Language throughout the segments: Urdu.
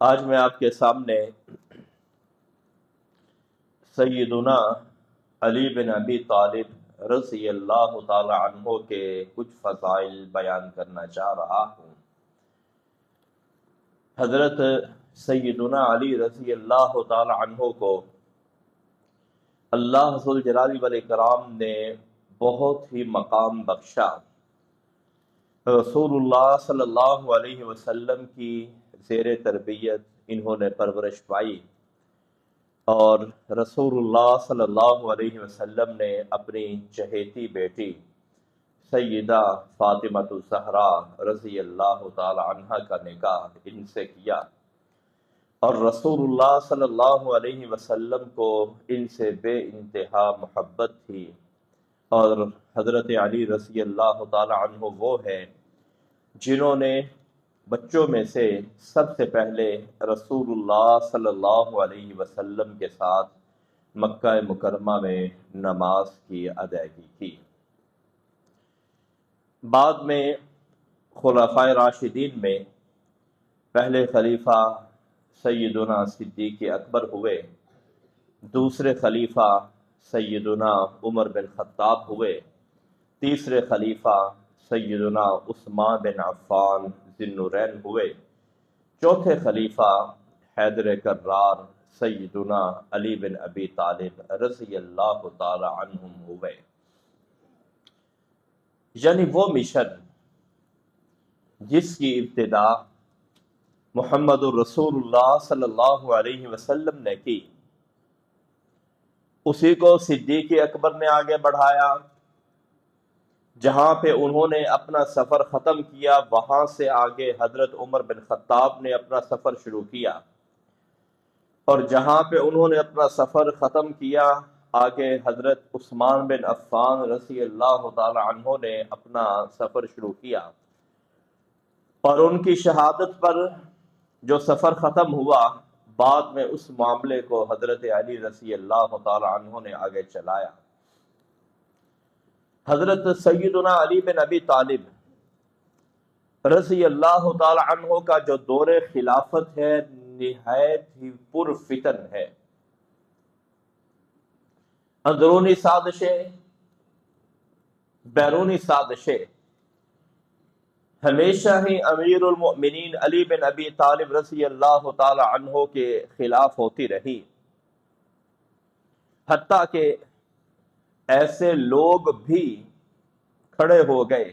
آج میں آپ کے سامنے سیدنا علی بن ابی طالب رضی اللہ تعالی عنہ کے کچھ فضائل بیان کرنا چاہ رہا ہوں۔ حضرت سیدنا علی رضی اللہ تعالی عنہ کو اللہ ذوالجلال والاکرام نے بہت ہی مقام بخشا۔ رسول اللہ صلی اللہ علیہ وسلم کی زیر تربیت انہوں نے پرورش پائی، اور رسول اللہ صلی اللہ علیہ وسلم نے اپنی چہیتی بیٹی سیدہ فاطمہ الزہرا رضی اللہ تعالی عنہ کا نکاح ان سے کیا، اور رسول اللہ صلی اللہ علیہ وسلم کو ان سے بے انتہا محبت تھی۔ اور حضرت علی رضی اللہ تعالی عنہ وہ ہے جنہوں نے بچوں میں سے سب سے پہلے رسول اللہ صلی اللہ علیہ وسلم کے ساتھ مکہ مکرمہ میں نماز کی ادائیگی کی۔ بعد میں خلفائے راشدین میں پہلے خلیفہ سیدنا صدیق اکبر ہوئے، دوسرے خلیفہ سیدنا عمر بن خطاب ہوئے، تیسرے خلیفہ سیدنا عثمان بن عفان ذی النورین ہوئے، چوتھے خلیفہ حیدر کرار سیدنا علی بن ابی طالب رضی اللہ تعالی عنہم ہوئے۔ یعنی وہ مشن جس کی ابتدا محمد الرسول اللہ صلی اللہ علیہ وسلم نے کی، اسی کو صدیق اکبر نے آگے بڑھایا۔ جہاں پہ انہوں نے اپنا سفر ختم کیا، وہاں سے آگے حضرت عمر بن خطاب نے اپنا سفر شروع کیا، اور جہاں پہ انہوں نے اپنا سفر ختم کیا، آگے حضرت عثمان بن عفان رضی اللہ تعالی عنہ نے اپنا سفر شروع کیا، اور ان کی شہادت پر جو سفر ختم ہوا، بعد میں اس معاملے کو حضرت علی رضی اللہ تعالی عنہ نے آگے چلایا۔ حضرت سیدنا علی بن ابی طالب رضی اللہ تعالی عنہ کا جو دور خلافت ہے نہایت ہی پر فتن ہے۔ اندرونی سازشیں، بیرونی سازشیں ہمیشہ ہی امیر المؤمنین علی بن ابی طالب رضی اللہ تعالی عنہ کے خلاف ہوتی رہی، حتیٰ کہ ایسے لوگ بھی کھڑے ہو گئے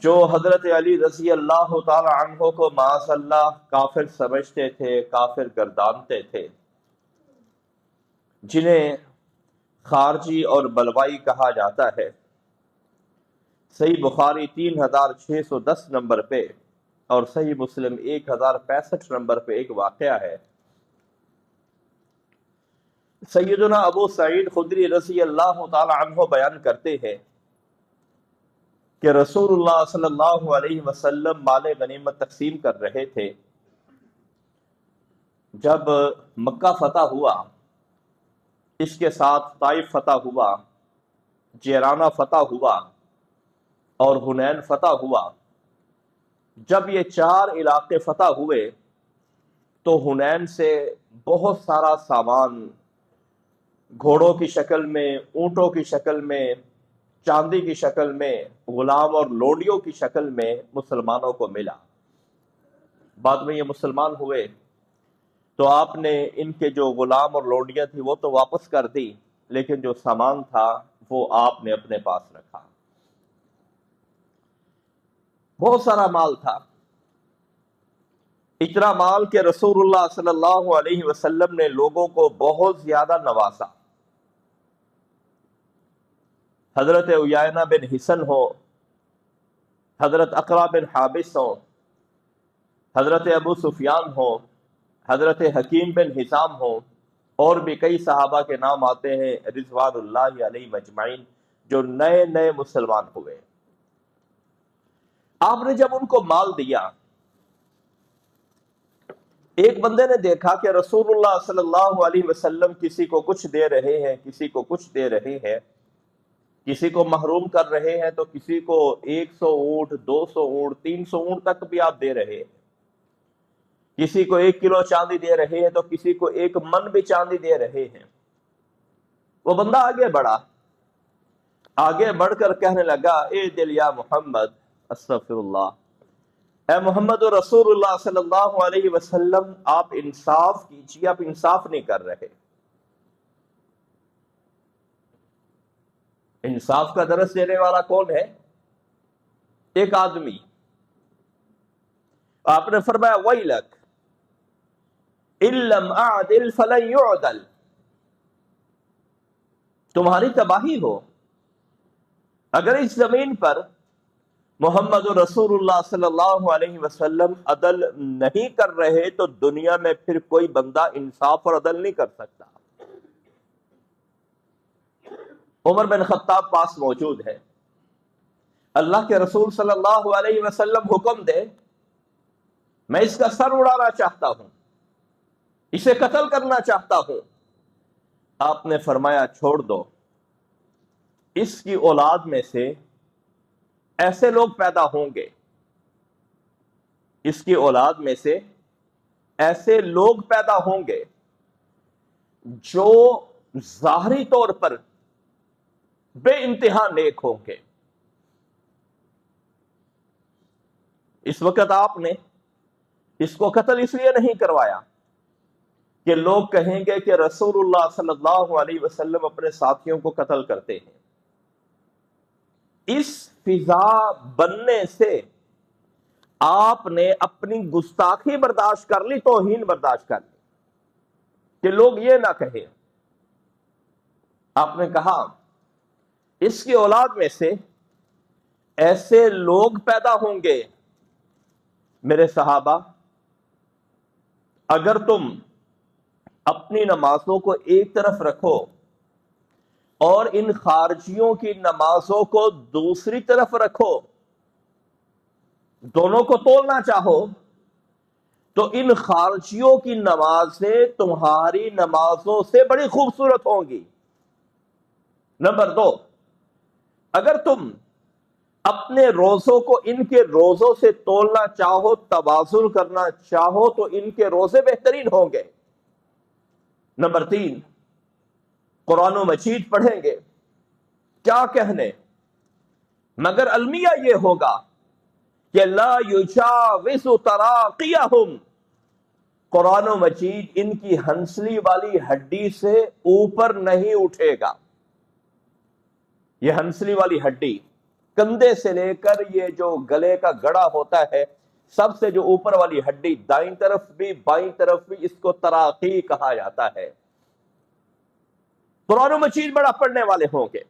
جو حضرت علی رضی اللہ تعالی عنہ کو معاذ اللہ کافر سمجھتے تھے، کافر گردانتے تھے، جنہیں خارجی اور بلوائی کہا جاتا ہے۔ صحیح بخاری 3610 نمبر پہ اور صحیح مسلم 1065 نمبر پہ ایک واقعہ ہے۔ سیدنا ابو سعید خدری رضی اللہ تعالی عنہ بیان کرتے ہیں کہ رسول اللہ صلی اللہ علیہ وسلم مال غنیمت تقسیم کر رہے تھے۔ جب مکہ فتح ہوا، اس کے ساتھ طائف فتح ہوا، جیرانہ فتح ہوا اور حنین فتح ہوا۔ جب یہ چار علاقے فتح ہوئے تو حنین سے بہت سارا سامان گھوڑوں کی شکل میں، اونٹوں کی شکل میں، چاندی کی شکل میں، غلام اور لوڈیوں کی شکل میں مسلمانوں کو ملا۔ بعد میں یہ مسلمان ہوئے تو آپ نے ان کے جو غلام اور لوڈیاں تھی وہ تو واپس کر دی، لیکن جو سامان تھا وہ آپ نے اپنے پاس رکھا۔ بہت سارا مال تھا، اتنا مال کہ رسول اللہ صلی اللہ علیہ وسلم نے لوگوں کو بہت زیادہ نوازا۔ حضرت عیینہ بن حصن ہو، حضرت اقرا بن حابس ہو، حضرت ابو سفیان ہو، حضرت حکیم بن حزام ہو، اور بھی کئی صحابہ کے نام آتے ہیں رضوان اللہ علیہ مجمعین، جو نئے نئے مسلمان ہوئے۔ آپ نے جب ان کو مال دیا، ایک بندے نے دیکھا کہ رسول اللہ صلی اللہ علیہ وسلم کسی کو کچھ دے رہے ہیں، کسی کو کچھ دے رہے ہیں، کسی کو محروم کر رہے ہیں، تو کسی کو 100 اونٹ، 200 اونٹ، 300 اونٹ تک بھی آپ دے رہے ہیں۔ کسی کو 1 کلو چاندی دے رہے ہیں تو کسی کو 1 من بھی چاندی دے رہے ہیں۔ وہ بندہ آگے بڑھ کر کہنے لگا، اے دل یا محمد، استغفر اللہ، اے محمد رسول اللہ صلی اللہ علیہ وسلم، آپ انصاف کیجیے، آپ انصاف نہیں کر رہے۔ انصاف کا درس دینے والا کون ہے؟ ایک آدمی۔ آپ نے فرمایا ویلک ان لم اعدل فلن يعدل، تمہاری تباہی ہو، اگر اس زمین پر محمد رسول اللہ صلی اللہ علیہ وسلم عدل نہیں کر رہے تو دنیا میں پھر کوئی بندہ انصاف اور عدل نہیں کر سکتا۔ عمر بن خطاب پاس موجود ہے، اللہ کے رسول صلی اللہ علیہ وسلم حکم دے، میں اس کا سر اڑانا چاہتا ہوں، اسے قتل کرنا چاہتا ہوں۔ آپ نے فرمایا چھوڑ دو، اس کی اولاد میں سے ایسے لوگ پیدا ہوں گے، اس کی اولاد میں سے ایسے لوگ پیدا ہوں گے جو ظاہری طور پر بے انتہا نیک ہوں گے۔ اس وقت آپ نے اس کو قتل اس لیے نہیں کروایا کہ لوگ کہیں گے کہ رسول اللہ صلی اللہ علیہ وسلم اپنے ساتھیوں کو قتل کرتے ہیں۔ اس فضا بننے سے آپ نے اپنی گستاخی برداشت کر لی، توہین برداشت کر لی کہ لوگ یہ نہ کہیں۔ آپ نے کہا اس کی اولاد میں سے ایسے لوگ پیدا ہوں گے، میرے صحابہ، اگر تم اپنی نمازوں کو ایک طرف رکھو اور ان خارجیوں کی نمازوں کو دوسری طرف رکھو، دونوں کو تولنا چاہو، تو ان خارجیوں کی نمازیں تمہاری نمازوں سے بڑی خوبصورت ہوں گی۔ نمبر 2، اگر تم اپنے روزوں کو ان کے روزوں سے تولنا چاہو، توازن کرنا چاہو، تو ان کے روزے بہترین ہوں گے۔ نمبر 3، قرآن و مجید پڑھیں گے، کیا کہنے مگر المیہ یہ ہوگا کہ لا یجاوز تراقیہم، قرآن و مجید ان کی ہنسلی والی ہڈی سے اوپر نہیں اٹھے گا۔ یہ ہنسلی والی ہڈی کندھے سے لے کر یہ جو گلے کا گڑا ہوتا ہے، سب سے جو اوپر والی ہڈی، دائیں طرف بھی بائیں طرف بھی، اس کو تراقی کہا جاتا ہے۔ قرآن و مجید بڑا پڑھنے والے ہوں گے،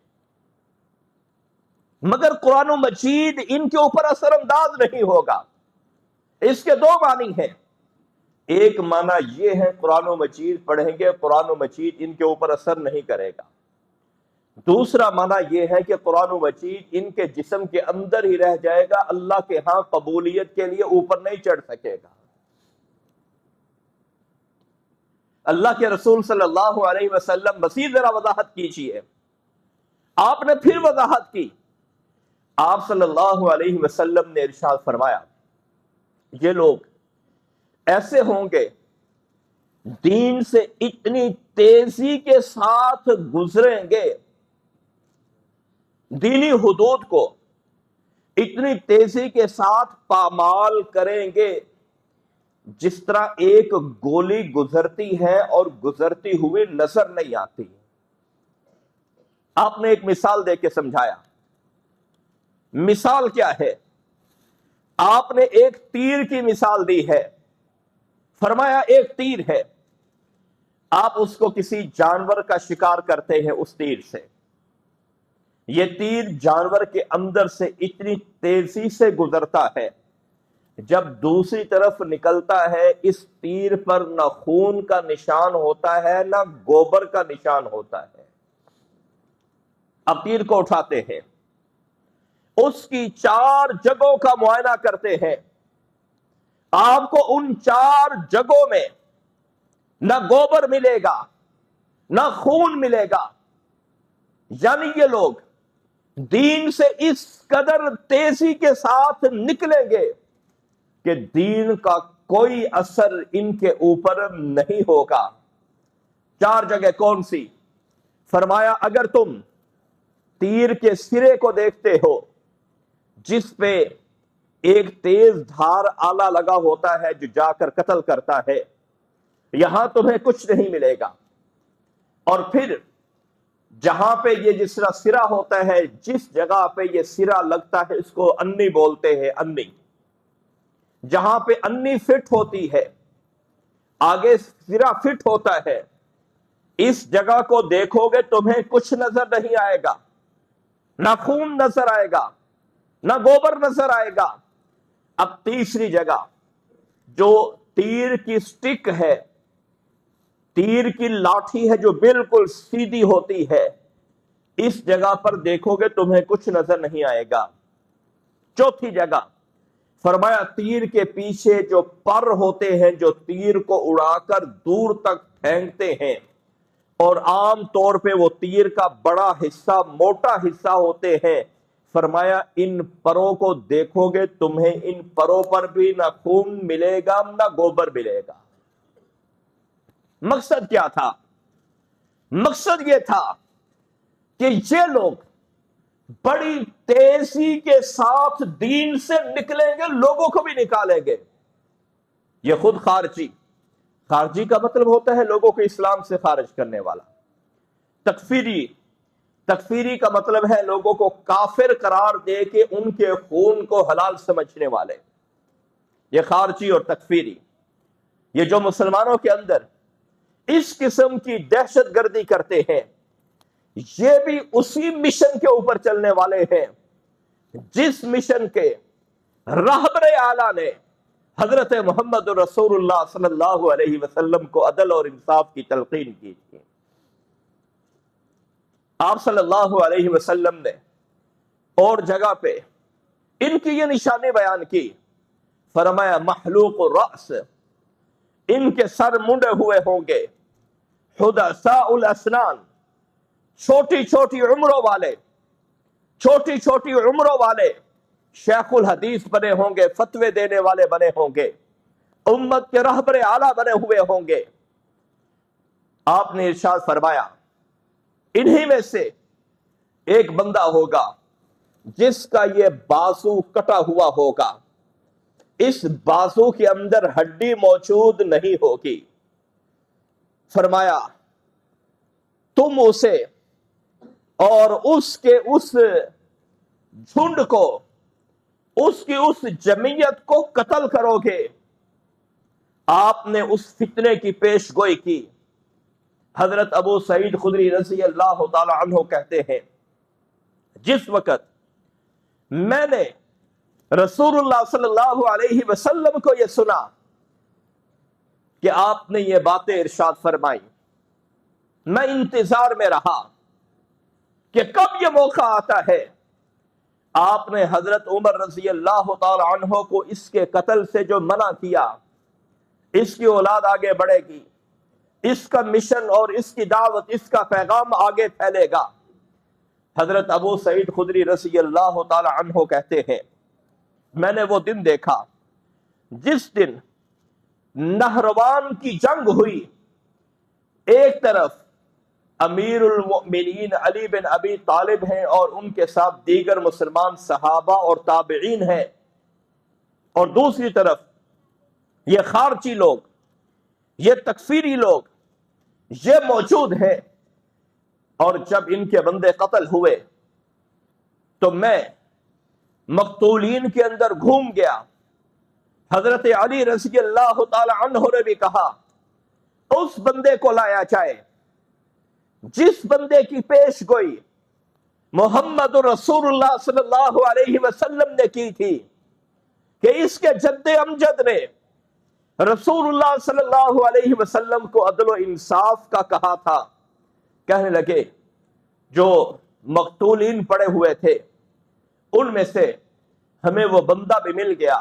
مگر قرآن و مجید ان کے اوپر اثر انداز نہیں ہوگا۔ اس کے 2 معنی ہیں۔ ایک معنی یہ ہے قرآن و مجید پڑھیں گے، قرآن و مجید ان کے اوپر اثر نہیں کرے گا۔ دوسرا معنی یہ ہے کہ قرآن و مجید ان کے جسم کے اندر ہی رہ جائے گا، اللہ کے ہاں قبولیت کے لیے اوپر نہیں چڑھ سکے گا۔ اللہ کے رسول صلی اللہ علیہ وسلم مزید ذرا وضاحت کیجیے۔ آپ نے پھر وضاحت کی، آپ صلی اللہ علیہ وسلم نے ارشاد فرمایا، یہ لوگ ایسے ہوں گے دین سے اتنی تیزی کے ساتھ گزریں گے، دینی حدود کو اتنی تیزی کے ساتھ پامال کریں گے جس طرح ایک گولی گزرتی ہے اور گزرتی ہوئی نظر نہیں آتی۔ آپ نے ایک مثال دے کے سمجھایا۔ مثال کیا ہے؟ آپ نے ایک تیر کی مثال دی ہے، فرمایا ایک تیر ہے، آپ اس کو کسی جانور کا شکار کرتے ہیں اس تیر سے، یہ تیر جانور کے اندر سے اتنی تیزی سے گزرتا ہے، جب دوسری طرف نکلتا ہے اس تیر پر نہ خون کا نشان ہوتا ہے نہ گوبر کا نشان ہوتا ہے۔ اب تیر کو اٹھاتے ہیں، اس کی 4 جگہوں کا معائنہ کرتے ہیں، آپ کو ان 4 جگہوں میں نہ گوبر ملے گا نہ خون ملے گا۔ یعنی یہ لوگ دین سے اس قدر تیزی کے ساتھ نکلیں گے کہ دین کا کوئی اثر ان کے اوپر نہیں ہوگا۔ 4 جگہ کون سی؟ فرمایا اگر تم تیر کے سرے کو دیکھتے ہو جس پہ ایک تیز دھار آلہ لگا ہوتا ہے جو جا کر قتل کرتا ہے، یہاں تمہیں کچھ نہیں ملے گا۔ اور پھر جہاں پہ یہ جس طرح سرا ہوتا ہے، جس جگہ پہ یہ سرا لگتا ہے اس کو انی بولتے ہیں، انی، جہاں پہ انی فٹ ہوتی ہے، آگے سرا فٹ ہوتا ہے، اس جگہ کو دیکھو گے تمہیں کچھ نظر نہیں آئے گا، نہ خون نظر آئے گا، نہ گوبر نظر آئے گا۔ اب تیسری جگہ جو تیر کی سٹک ہے، تیر کی لاٹھی ہے جو بالکل سیدھی ہوتی ہے، اس جگہ پر دیکھو گے تمہیں کچھ نظر نہیں آئے گا۔ چوتھی جگہ فرمایا تیر کے پیچھے جو پر ہوتے ہیں جو تیر کو اڑا کر دور تک پھینکتے ہیں، اور عام طور پہ وہ تیر کا بڑا حصہ موٹا حصہ ہوتے ہیں، فرمایا ان پروں کو دیکھو گے تمہیں ان پروں پر بھی نہ خون ملے گا نہ گوبر ملے گا۔ مقصد کیا تھا؟ مقصد یہ تھا کہ یہ لوگ بڑی تیزی کے ساتھ دین سے نکلیں گے، لوگوں کو بھی نکالیں گے۔ یہ خود خارجی کا مطلب ہوتا ہے لوگوں کو اسلام سے خارج کرنے والا۔ تکفیری کا مطلب ہے لوگوں کو کافر قرار دے کے ان کے خون کو حلال سمجھنے والے۔ یہ خارجی اور تکفیری، یہ جو مسلمانوں کے اندر اس قسم کی دہشت گردی کرتے ہیں، یہ بھی اسی مشن کے اوپر چلنے والے ہیں جس مشن کے رہبر اعلیٰ نے حضرت محمد رسول اللہ صلی اللہ علیہ وسلم کو عدل اور انصاف کی تلقین کی تھی۔ آپ صلی اللہ علیہ وسلم نے اور جگہ پہ ان کی یہ نشانی بیان کی، فرمایا محلوق الرأس، ان کے سر منڈے ہوئے ہوں گے، حدثاء الاسنان، چھوٹی چھوٹی عمروں والے شیخ الحدیث بنے ہوں گے، فتوے دینے والے بنے ہوں گے، امت کے رہبر اعلیٰ بنے ہوئے ہوں گے۔ آپ نے ارشاد فرمایا انہی میں سے ایک بندہ ہوگا جس کا یہ بازو کٹا ہوا ہوگا، اس بازو کے اندر ہڈی موجود نہیں ہوگی۔ فرمایا تم اسے اور اس کے اس جھنڈ کو، اس کی اس جمعیت کو قتل کرو گے۔ آپ نے اس فتنے کی پیش گوئی کی۔ حضرت ابو سعید خدری رضی اللہ تعالی عنہ کہتے ہیں جس وقت میں نے رسول اللہ صلی اللہ علیہ وسلم کو یہ سنا کہ آپ نے یہ باتیں ارشاد فرمائی، میں انتظار میں رہا کہ کب یہ موقع آتا ہے۔ آپ نے حضرت عمر رضی اللہ تعالی عنہ کو اس کے قتل سے جو منع کیا، اس کی اولاد آگے بڑھے گی، اس کا مشن اور اس کی دعوت، اس کا پیغام آگے پھیلے گا۔ حضرت ابو سعید خدری رضی اللہ تعالی عنہ کہتے ہیں میں نے وہ دن دیکھا جس دن نہروان کی جنگ ہوئی، ایک طرف امیر المؤمنین علی بن ابی طالب ہیں اور ان کے ساتھ دیگر مسلمان صحابہ اور تابعین ہیں، اور دوسری طرف یہ خارجی لوگ، یہ تکفیری لوگ یہ موجود ہیں۔ اور جب ان کے بندے قتل ہوئے تو میں مقتولین کے اندر گھوم گیا۔ حضرت علی رضی اللہ تعالی عنہ نے بھی کہا اس بندے کو لایا جائے جس بندے کی پیش گوئی محمد رسول اللہ صلی اللہ علیہ وسلم نے کی تھی کہ اس کے جد امجد نے رسول اللہ صلی اللہ علیہ وسلم کو عدل و انصاف کا کہا تھا۔ کہنے لگے جو مقتولین پڑے ہوئے تھے ان میں سے ہمیں وہ بندہ بھی مل گیا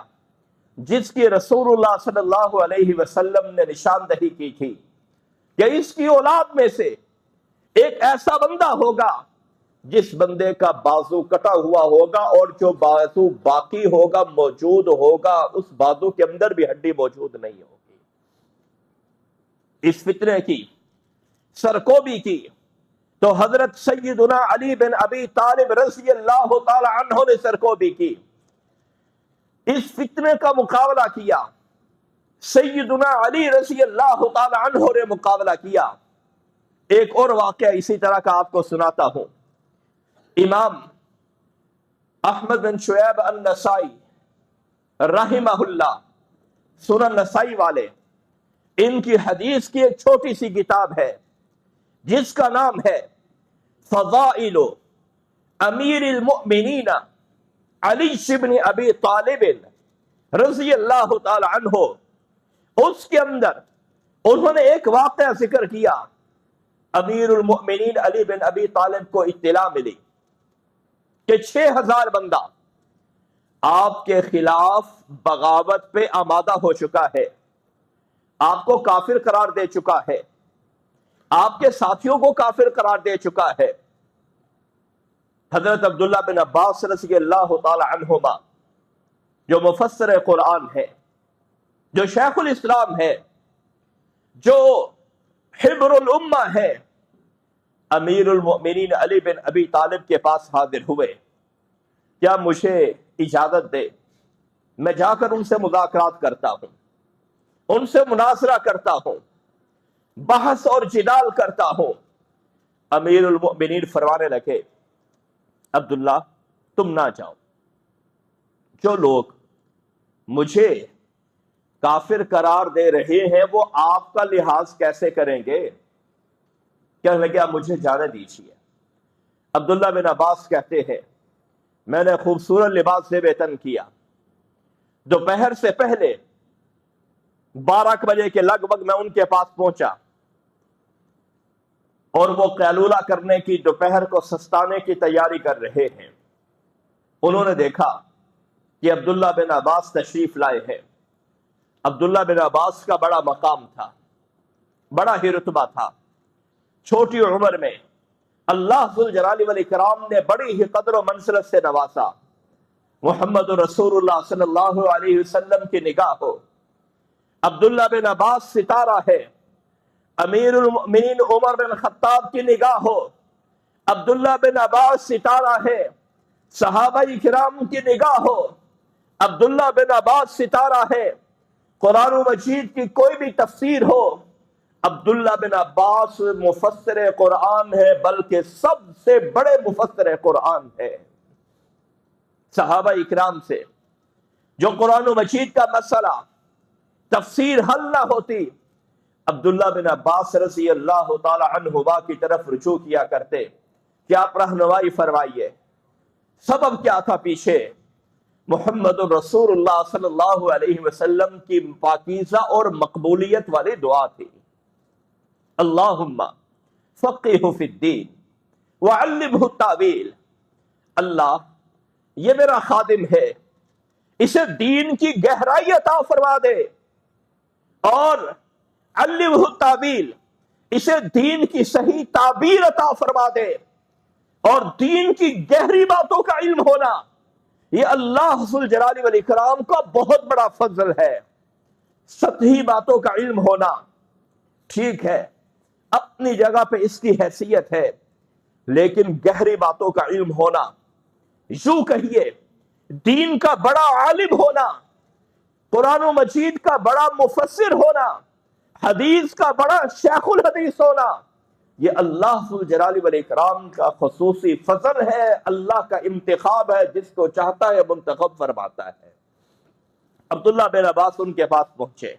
جس کی رسول اللہ صلی اللہ علیہ وسلم نے نشاندہی کی تھی کہ اس کی اولاد میں سے ایک ایسا بندہ ہوگا جس بندے کا بازو کٹا ہوا ہوگا اور جو بازو باقی ہوگا موجود ہوگا اس بازو کے اندر بھی ہڈی موجود نہیں ہوگی. اس فتنے کی سرکوبی کی تو حضرت سیدنا علی بن ابی طالب رضی اللہ تعالی عنہ نے سرکوبی کی. اس فتنے کا مقابلہ کیا. سیدنا علی رضی اللہ تعالی عنہ نے مقابلہ کیا. ایک اور واقعہ اسی طرح کا آپ کو سناتا ہوں. امام احمد بن شعیب النسائی رحمہ اللہ، سنن نسائی والے، ان کی حدیث کی ایک چھوٹی سی کتاب ہے جس کا نام ہے فضائل امیر المؤمنین علی بن ابی طالب رضی اللہ تعالی عنہ. اس کے اندر انہوں نے ایک واقعہ ذکر کیا. امیر المؤمنین علی بن ابی طالب کو اطلاع ملی کہ 6000 بندہ آپ کے خلاف بغاوت پہ آمادہ ہو چکا ہے، آپ کو کافر قرار دے چکا ہے، آپ کے ساتھیوں کو کافر قرار دے چکا ہے. حضرت عبداللہ بن عباس رضی اللہ تعالی عنہما جو مفسر قرآن ہے، جو شیخ الاسلام ہے، جو حبر الامہ ہے، امیر المؤمنین علی بن ابی طالب کے پاس حاضر ہوئے. کیا مجھے اجازت دے میں جا کر ان سے مذاکرات کرتا ہوں، ان سے مناظرہ کرتا ہوں، بحث اور جدال کرتا ہوں. امیر المؤمنین فرمانے لگے عبداللہ تم نہ جاؤ، جو لوگ مجھے کافر قرار دے رہے ہیں وہ آپ کا لحاظ کیسے کریں گے؟ کہنے لگے آپ مجھے جانے دیجیے. عبداللہ بن عباس کہتے ہیں میں نے خوبصورت لباس سے ویتن کیا. دوپہر سے پہلے 12 بجے کے لگ بھگ میں ان کے پاس پہنچا اور وہ قیلولہ کرنے کی، دوپہر کو سستانے کی تیاری کر رہے ہیں. انہوں نے دیکھا کہ عبداللہ بن عباس تشریف لائے ہیں. عبداللہ بن عباس کا بڑا مقام تھا، بڑا ہی رتبہ تھا. چھوٹی عمر میں اللہ ذوالجلال والاکرام نے بڑی ہی قدر و منزلت سے نوازا. محمد رسول اللہ صلی اللہ علیہ وسلم کی نگاہ ہو. عبداللہ بن عباس ستارہ ہے. امیر المؤمنین عمر بن خطاب کی نگاہ ہو. عبداللہ بن عباس ستارہ ہے. صحابہ کرام کی نگاہ ہو. عبداللہ بن عباس ستارہ ہے. قرآن مجید کی کوئی بھی تفسیر ہو، عبداللہ بن عباس مفسر قرآن ہے، بلکہ سب سے بڑے مفسر قرآن ہے. صحابہ اکرام سے جو قرآن مجید کا مسئلہ تفسیر حل نہ ہوتی، عبداللہ بن عباس رضی اللہ تعالی عنہما کی طرف رجوع کیا کرتے کہ آپ رہنمائی فرمائیے. سبب کیا تھا پیچھے؟ محمد رسول اللہ صلی اللہ علیہ وسلم کی پاکیزہ اور مقبولیت والی دعا تھی. اللہم فقہہ فی الدین وعلمہ التاویل. اللہ یہ میرا خادم ہے، اسے دین کی گہرائی عطا فرما دے، اور علمہ التاویل، اسے دین کی صحیح تعبیر عطا فرما دے. اور دین کی گہری باتوں کا علم ہونا یہ اللہ ذوالجلال والاکرام کا بہت بڑا فضل ہے. سطحی باتوں کا علم ہونا ٹھیک ہے، اپنی جگہ پہ اس کی حیثیت ہے، لیکن گہری باتوں کا علم ہونا، یوں کہیے دین کا بڑا عالم ہونا، قرآن و مجید کا بڑا مفسر ہونا، حدیث کا بڑا شیخ الحدیث ہونا، یہ اللہ ذوالجلال والاکرام کا خصوصی فضل ہے، اللہ کا انتخاب ہے، جس کو چاہتا ہے منتخب فرماتا ہے. عبداللہ بن عباس ان کے پاس پہنچے.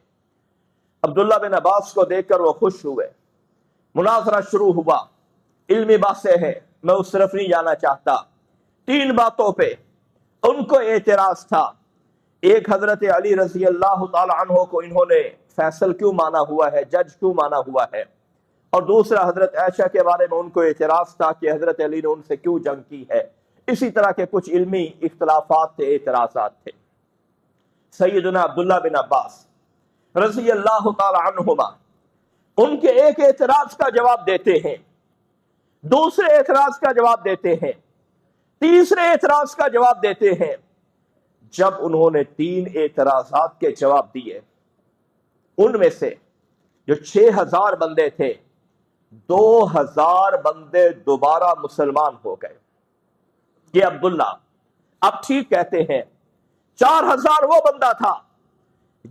عبداللہ بن عباس کو دیکھ کر وہ خوش ہوئے. مناظرہ شروع ہوا. علمی باتیں ہیں، میں اس طرف نہیں جانا چاہتا. 3 باتوں پہ ان کو اعتراض تھا. ایک، حضرت علی رضی اللہ تعالی عنہ کو انہوں نے فیصل کیوں مانا ہوا ہے، جج کیوں مانا ہوا ہے. اور دوسرا، حضرت عائشہ کے بارے میں ان کو اعتراض تھا کہ حضرت علی نے ان سے کیوں جنگ کی ہے. اسی طرح کے کچھ علمی اختلافات تھے، اعتراضات تھے. سیدنا عبداللہ بن عباس رضی اللہ تعالی عنہما ان کے ایک اعتراض کا جواب دیتے ہیں. دوسرے اعتراض کا جواب دیتے ہیں، تیسرے اعتراض کا جواب دیتے ہیں۔ جب انہوں نے 3 اعتراضات کے جواب دیے، ان میں سے جو 6000 بندے تھے، 2000 بندے دوبارہ مسلمان ہو گئے۔ یہ عبداللہ اب ٹھیک کہتے ہیں، 4000 وہ بندہ تھا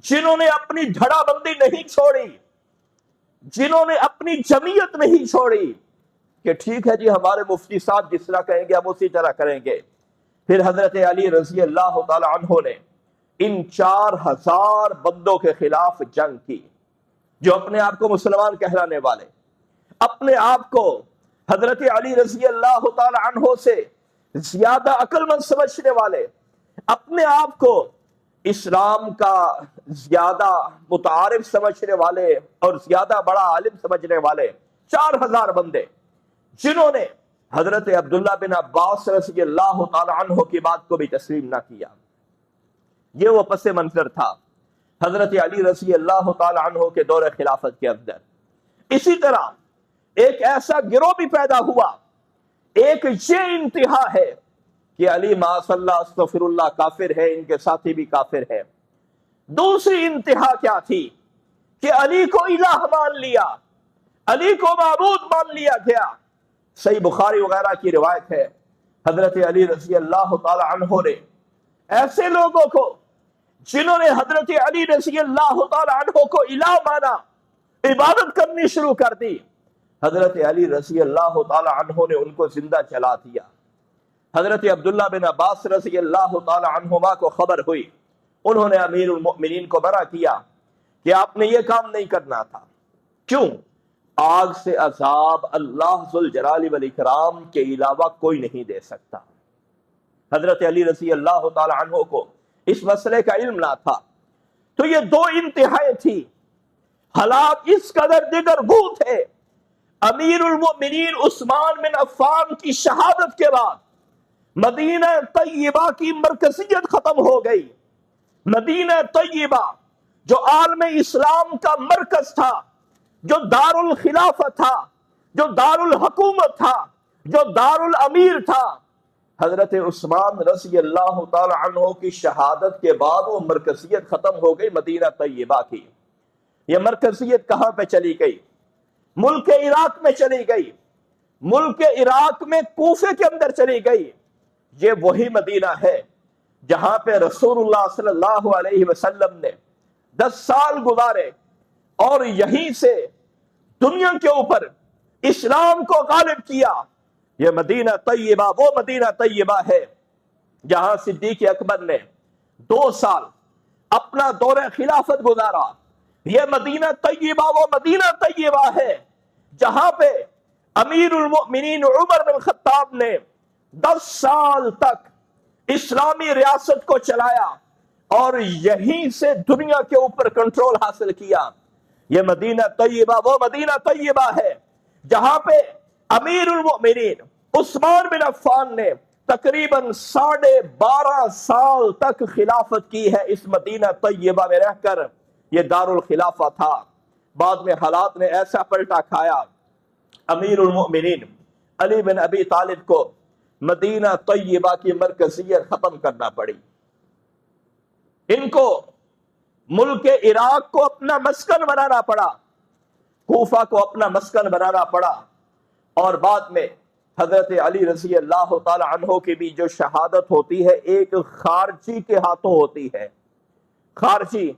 جنہوں نے اپنی دھڑا بندی نہیں چھوڑی، جنہوں نے اپنی جمعیت نہیں چھوڑی کہ ٹھیک ہے جی ہمارے مفتی صاحب جس طرح کہیں گے ہم اسی طرح کریں گے۔ پھر حضرت علی رضی اللہ تعالی عنہ نے ان 4000 بندوں کے خلاف جنگ کی، جو اپنے آپ کو مسلمان کہلانے والے، اپنے آپ کو حضرت علی رضی اللہ تعالی عنہ سے زیادہ عقل مند سمجھنے والے، اپنے آپ کو اسلام کا زیادہ متعارف سمجھنے والے اور زیادہ بڑا عالم سمجھنے والے 4000 بندے، جنہوں نے حضرت عبداللہ بن عباس رضی اللہ تعالی عنہ کی بات کو بھی تسلیم نہ کیا۔ یہ وہ پس منظر تھا حضرت علی رضی اللہ تعالی عنہ کے دور خلافت کے اندر۔ اسی طرح ایک ایسا گروہ بھی پیدا ہوا، ایک یہ انتہا ہے کہ علی معاذ اللہ استغفر اللہ کافر ہے، ان کے ساتھی بھی کافر ہے۔ دوسری انتہا کیا تھی کہ علی کو الہ مان لیا، علی کو معبود مان لیا گیا۔ صحیح بخاری وغیرہ کی روایت ہے، حضرت علی رضی اللہ تعالی عنہ نے ایسے لوگوں کو جنہوں نے حضرت علی رضی اللہ تعالی عنہ کو الہ مانا، عبادت کرنی شروع کر دی، حضرت علی رضی اللہ تعالی عنہ نے ان کو زندہ جلا دیا۔ حضرت عبداللہ بن عباس رضی اللہ تعالی عنہما کو خبر ہوئی، انہوں نے امیر المؤمنین کو منع کیا کہ آپ نے یہ کام نہیں کرنا تھا۔ کیوں؟ آگ سے عذاب اللہ ذوالجلال والاکرام کے علاوہ کوئی نہیں دے سکتا۔ حضرت علی رضی اللہ تعالی عنہ کو اس مسئلے کا علم نہ تھا۔ تو یہ 2 انتہائیں تھی، حالات اس قدر دگرگوں تھے۔ امیر المؤمنین عثمان بن عفان کی شہادت کے بعد مدینہ طیبہ کی مرکزیت ختم ہو گئی۔ مدینہ طیبہ جو عالم اسلام کا مرکز تھا، جو دار الخلافت تھا، جو دار الحکومت تھا، جو دار الامیر تھا، حضرت عثمان رضی اللہ تعالی عنہ کی شہادت کے بعد وہ مرکزیت ختم ہو گئی مدینہ طیبہ کی۔ یہ مرکزیت کہاں پہ چلی گئی؟ ملک عراق میں چلی گئی، ملک عراق میں کوفے کے اندر چلی گئی۔ یہ وہی مدینہ ہے جہاں پہ رسول اللہ صلی اللہ علیہ وسلم نے 10 سال گزارے اور یہیں سے دنیا کے اوپر اسلام کو غالب کیا۔ یہ مدینہ طیبہ وہ مدینہ طیبہ ہے جہاں صدیق اکبر نے 2 سال اپنا دور خلافت گزارا۔ یہ مدینہ طیبہ وہ مدینہ طیبہ ہے جہاں پہ امیر المؤمنین عمر بن خطاب نے 10 سال تک اسلامی ریاست کو چلایا اور یہیں سے دنیا کے اوپر کنٹرول حاصل کیا۔ یہ مدینہ طیبہ وہ مدینہ طیبہ ہے جہاں پہ امیر المؤمنین عثمان بن عفان نے تقریباً 12.5 سال تک خلافت کی ہے۔ اس مدینہ طیبہ میں رہ کر یہ دار الخلافہ تھا۔ بعد میں حالات نے ایسا پلٹا کھایا، امیر المؤمنین علی بن ابی طالب کو مدینہ طیبہ کی مرکزیت ختم کرنا پڑی۔ ان کو ملک عراق کو اپنا مسکن بنانا پڑا، کوفہ کو اپنا مسکن بنانا پڑا، اور بعد میں حضرت علی رضی اللہ تعالی عنہ کی بھی جو شہادت ہوتی ہے ایک خارجی کے ہاتھوں ہوتی ہے۔ خارجی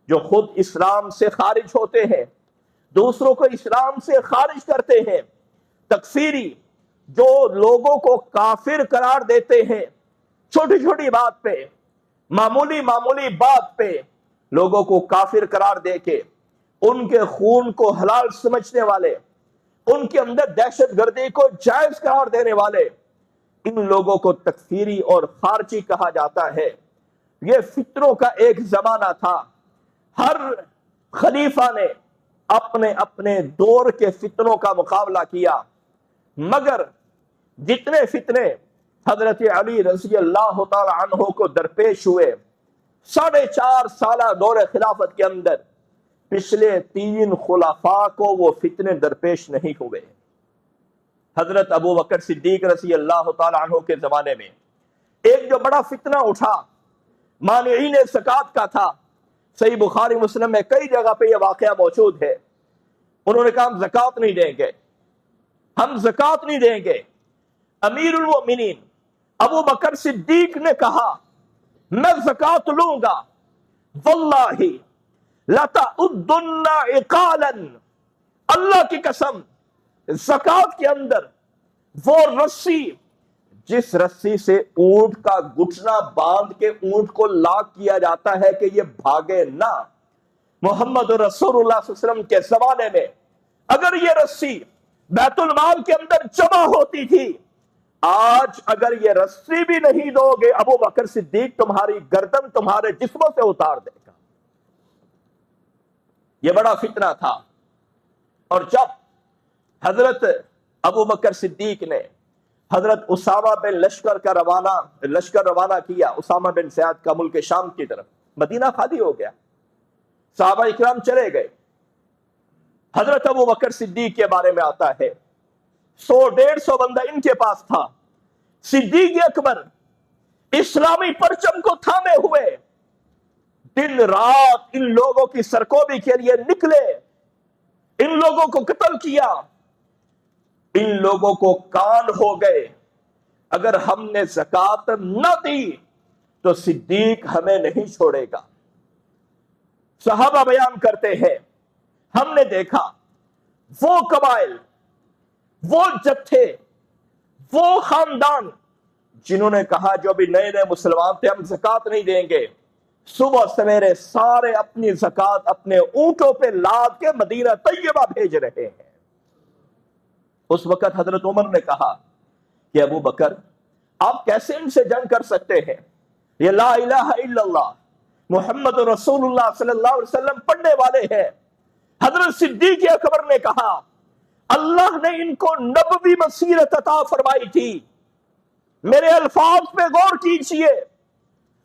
جو خود اسلام سے خارج ہوتے ہیں، دوسروں کو اسلام سے خارج کرتے ہیں، تکفیری جو لوگوں کو کافر قرار دیتے ہیں، چھوٹی چھوٹی بات پہ، معمولی بات پہ لوگوں کو کافر قرار دے کے ان کے خون کو حلال سمجھنے والے، ان کے اندر دہشت گردی کو جائز قرار دینے والے، ان لوگوں کو تکفیری اور خارجی کہا جاتا ہے۔ یہ فتنوں کا ایک زمانہ تھا، ہر خلیفہ نے اپنے اپنے دور کے فتنوں کا مقابلہ کیا، مگر جتنے فتنے حضرت علی رضی اللہ تعالی عنہ کو درپیش ہوئے 4.5 سالہ دور خلافت کے اندر، پچھلے 3 خلفاء کو وہ فتنے درپیش نہیں ہوئے۔ حضرت ابو بکر صدیق رضی اللہ تعالیٰ عنہ کے زمانے میں ایک جو بڑا فتنہ اٹھا مانعین زکوٰۃ کا تھا، صحیح بخاری مسلم میں کئی جگہ پہ یہ واقعہ موجود ہے۔ انہوں نے کہا ہم زکوٰۃ نہیں دیں گے، ہم زکوٰۃ نہیں دیں گے۔ امیر المؤمنین ابو بکر صدیق نے کہا میں زکوٰۃ لوں گا، واللہ لَتَعُدُّنَّ عِقَالًا، اللہ کی قسم زکوٰۃ کے اندر وہ رسی جس رسی سے اونٹ کا گھٹنا باندھ کے اونٹ کو لاک کیا جاتا ہے کہ یہ بھاگے نہ، محمد رسول اللہ صلی اللہ علیہ وسلم کے زمانے میں اگر یہ رسی بیت المال کے اندر جمع ہوتی تھی، آج اگر یہ رسی بھی نہیں دو گے ابو بکر صدیق تمہاری گردن تمہارے جسموں سے اتار دے گا۔ یہ بڑا فتنہ تھا، اور جب حضرت ابو بکر صدیق نے حضرت اسامہ بن لشکر روانہ کیا، اسامہ بن زید کا ملک شام کی طرف، مدینہ خالی ہو گیا، صحابہ اکرام چلے گئے۔ حضرت ابو بکر صدیق کے بارے میں آتا ہے 100-150 بندہ ان کے پاس تھا، صدیق اکبر اسلامی پرچم کو تھامے ہوئے دن رات ان لوگوں کی سرکوبی کے لیے نکلے، ان لوگوں کو قتل کیا، ان لوگوں کو کان ہو گئے۔ اگر ہم نے زکوٰۃ نہ دی تو صدیق ہمیں نہیں چھوڑے گا۔ صحابہ بیان کرتے ہیں ہم نے دیکھا وہ قبائل، وہ جتھے، وہ خاندان جنہوں نے کہا جو بھی نئے نئے مسلمان تھے ہم زکوٰۃ نہیں دیں گے، صبح سویرے سارے اپنی زکوٰۃ اپنے اونٹوں پہ لاد کے مدینہ طیبہ بھیج رہے ہیں۔ اس وقت حضرت عمر نے کہا کہ ابو بکر آپ کیسے ان سے جنگ کر سکتے ہیں؟ یہ لا الہ الا اللہ محمد رسول اللہ صلی اللہ علیہ وسلم پڑھنے والے ہیں۔ حضرت صدیق اکبر نے کہا اللہ نے ان کو نبوی بصیرت عطا فرمائی تھی، میرے الفاظ پہ غور کیجئے،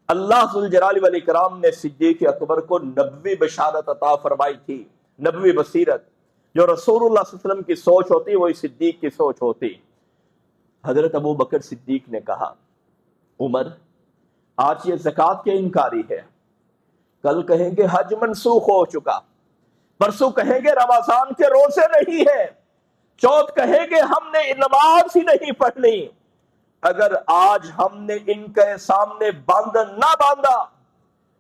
اللہ ذوالجلال والاکرام نے صدیق اکبر کو نبوی بشارت عطا فرمائی تھی، نبوی بصیرت۔ جو رسول اللہ صلی اللہ علیہ وسلم کی سوچ ہوتی وہی صدیق کی سوچ ہوتی۔ حضرت ابو بکر صدیق نے کہا عمر آج یہ زکوٰۃ کے انکاری ہے، کل کہیں گے حج منسوخ ہو چکا، پرسوں کہیں گے رمضان کے روزے نہیں ہیں، چوتھ کہیں گے ہم نے نماز ہی نہیں پڑھنی۔ اگر آج ہم نے ان کے سامنے بند نہ باندھا،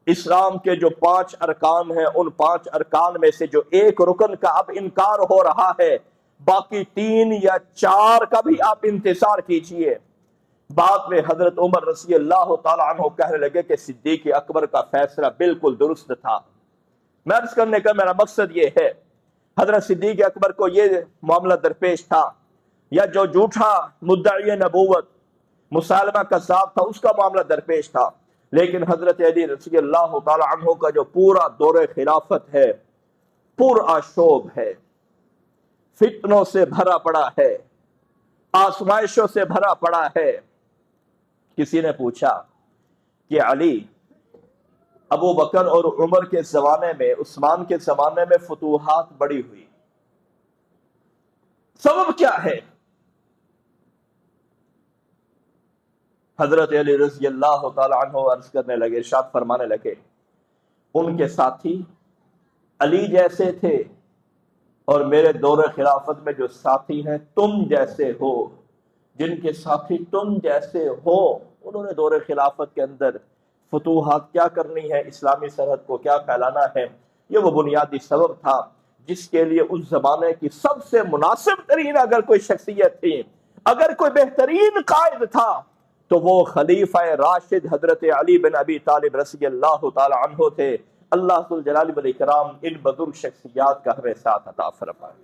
اسلام کے جو 5 ارکان ہیں ان 5 ارکان میں سے جو ایک رکن کا اب انکار ہو رہا ہے، باقی 3 یا 4 کا بھی آپ انتظار کیجئے۔ بعد میں حضرت عمر رضی اللہ تعالیٰ عنہ کہنے لگے کہ صدیق اکبر کا فیصلہ بالکل درست تھا۔ میں عرض کرنے کا میرا مقصد یہ ہے حضرت صدیق اکبر کو یہ معاملہ درپیش تھا، یا جو جھوٹا مدعی نبوت مسالمہ کذاب تھا اس کا معاملہ درپیش تھا، لیکن حضرت علی رضی اللہ تعالی عنہ کا جو پورا دور خلافت ہے پرآشوب ہے، فتنوں سے بھرا پڑا ہے، آزمائشوں سے بھرا پڑا ہے۔ کسی نے پوچھا کہ علی، ابو بکر اور عمر کے زمانے میں، عثمان کے زمانے میں فتوحات بڑی ہوئی، سبب کیا ہے؟ حضرت علی رضی اللہ تعالی عنہ عرض کرنے لگے، ارشاد فرمانے لگے ان کے ساتھی علی جیسے تھے اور میرے دور خلافت میں جو ساتھی ہیں تم جیسے ہو، جن کے ساتھی تم جیسے ہو، انہوں نے دور خلافت کے اندر فتوحات کیا کرنی ہے، اسلامی سرحد کو کیا پھیلانا ہے۔ یہ وہ بنیادی سبب تھا جس کے لیے اس زمانے کی سب سے مناسب ترین اگر کوئی شخصیت تھی، اگر کوئی بہترین قائد تھا تو وہ خلیفہ راشد حضرت علی بن ابی طالب رضی اللہ تعالی عنہ تھے۔ اللہ ذوالجلال والاکرام ان بزرگ شخصیات کا ہمیں ساتھ عطا فرمائے۔